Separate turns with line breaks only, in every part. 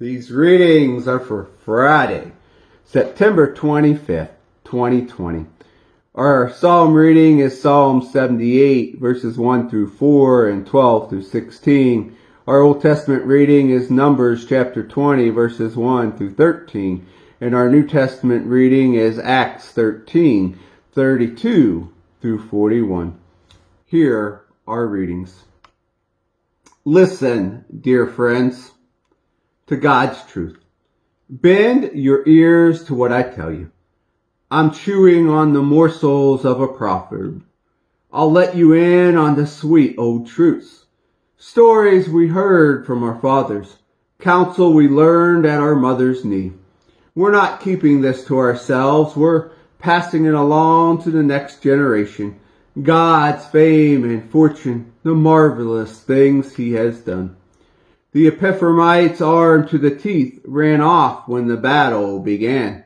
These readings are for Friday, September 25th, 2020. Our Psalm reading is Psalm 78, verses 1 through 4 and 12 through 16. Our Old Testament reading is Numbers chapter 20, verses 1 through 13. And our New Testament reading is Acts 13, 32 through 41. Here are readings. Listen, dear friends, to God's truth. Bend your ears to what I tell you. I'm chewing on the morsels of a proverb. I'll let you in on the sweet old truths. Stories we heard from our fathers. Counsel we learned at our mother's knee. We're not keeping this to ourselves. We're passing it along to the next generation. God's fame and fortune, the marvelous things he has done. The Ephraimites, armed to the teeth, ran off when the battle began.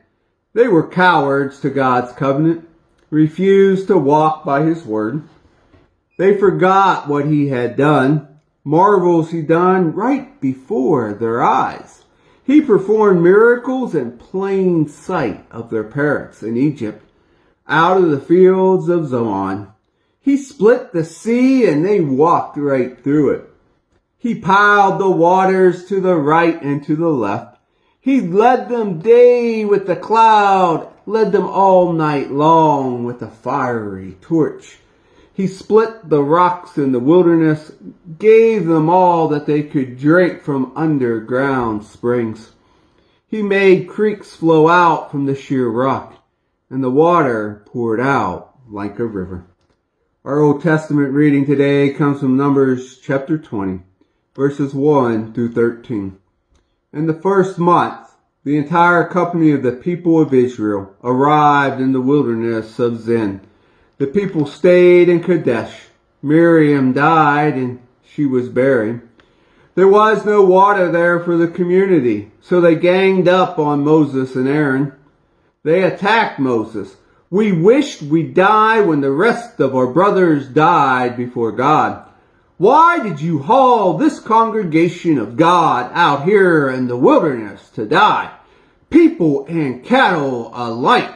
They were cowards to God's covenant, refused to walk by his word. They forgot what he had done, marvels he done right before their eyes. He performed miracles in plain sight of their parents in Egypt, out of the fields of Zoan. He split the sea and they walked right through it. He piled the waters to the right and to the left. He led them day with the cloud, led them all night long with a fiery torch. He split the rocks in the wilderness, gave them all that they could drink from underground springs. He made creeks flow out from the sheer rock, and the water poured out like a river. Our Old Testament reading today comes from Numbers chapter 20. Verses 1 through 13. In the first month, the entire company of the people of Israel arrived in the wilderness of Zin. The people stayed in Kadesh. Miriam died and she was buried. There was no water there for the community, so they ganged up on Moses and Aaron. They attacked Moses. We wished we'd die when the rest of our brothers died before God. Why did you haul this congregation of God out here in the wilderness to die, people and cattle alike?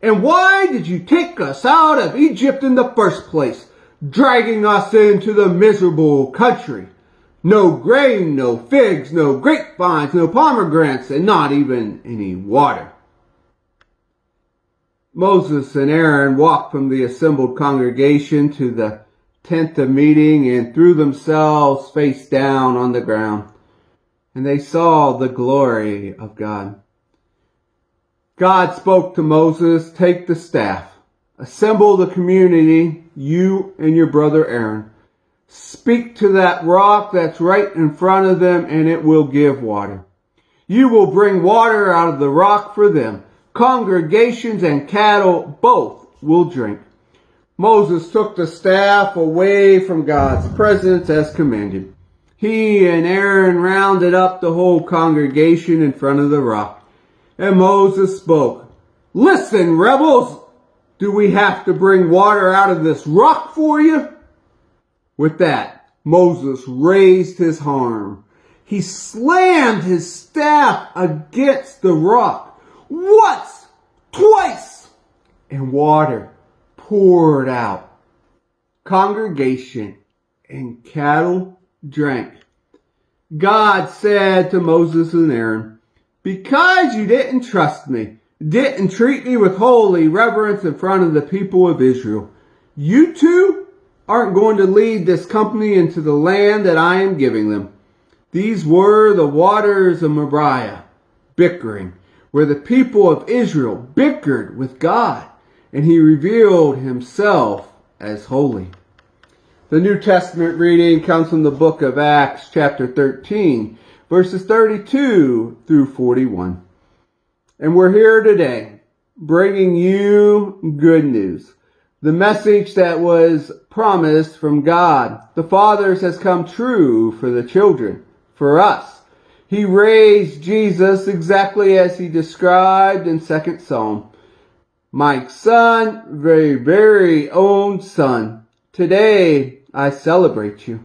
And why did you take us out of Egypt in the first place, dragging us into the miserable country? No grain, no figs, no grapevines, no pomegranates, and not even any water. Moses and Aaron walked from the assembled congregation to the tent of meeting and threw themselves face down on the ground, and they saw the glory of God. God spoke to Moses, "Take the staff, assemble the community, you and your brother Aaron. Speak to that rock that's right in front of them, and it will give water. You will bring water out of the rock for them. Congregations and cattle both will drink." Moses took the staff away from God's presence as commanded. He and Aaron rounded up the whole congregation in front of the rock. And Moses spoke, "Listen, rebels, do we have to bring water out of this rock for you?" With that, Moses raised his arm. He slammed his staff against the rock. Once, twice, and water poured out. Congregation and cattle drank. God said to Moses and Aaron, "Because you didn't trust me, didn't treat me with holy reverence in front of the people of Israel, you two aren't going to lead this company into the land that I am giving them." These were the waters of Moriah, bickering, where the people of Israel bickered with God, and he revealed himself as holy. The New Testament reading comes from the book of Acts, chapter 13, verses 32 through 41. And we're here today, bringing you good news. The message that was promised from God, the fathers, has come true for the children, for us. He raised Jesus exactly as he described in 2nd Psalm. "My son, very, very own son, today I celebrate you.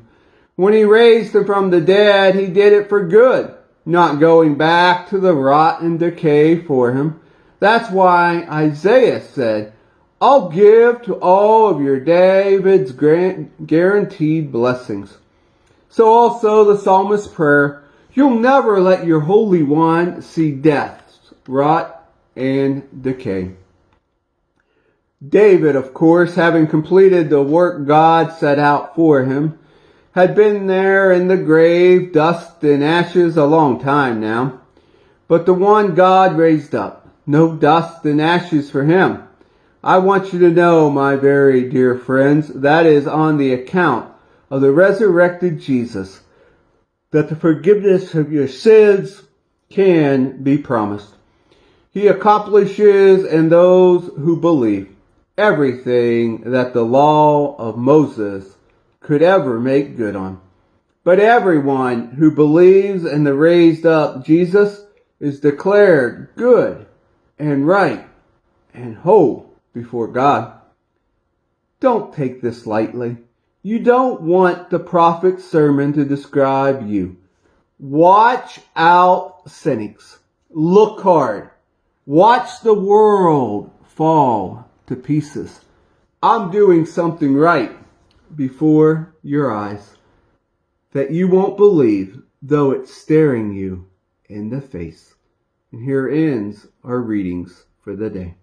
When he raised him from the dead, he did it for good. not going back to the rot and decay for him. That's why Isaiah said, I'll give to all of your David's guaranteed blessings. So also the psalmist's prayer, you'll never let your Holy One see death, rot, and decay. David, of course, having completed the work God set out for him, had been there in the grave, dust and ashes a long time now. But the one God raised up, no dust and ashes for him. I want you to know, my very dear friends, that is on the account of the resurrected Jesus, that the forgiveness of your sins can be promised. He accomplishes in those who believe everything that the law of Moses could ever make good on. But everyone who believes in the raised up Jesus is declared good and right and whole before God. Don't take this lightly. You don't want the prophet's sermon to describe you. Watch out, cynics. Look hard. Watch the world fall to pieces. I'm doing something right before your eyes that you won't believe, though it's staring you in the face. And here ends our readings for the day.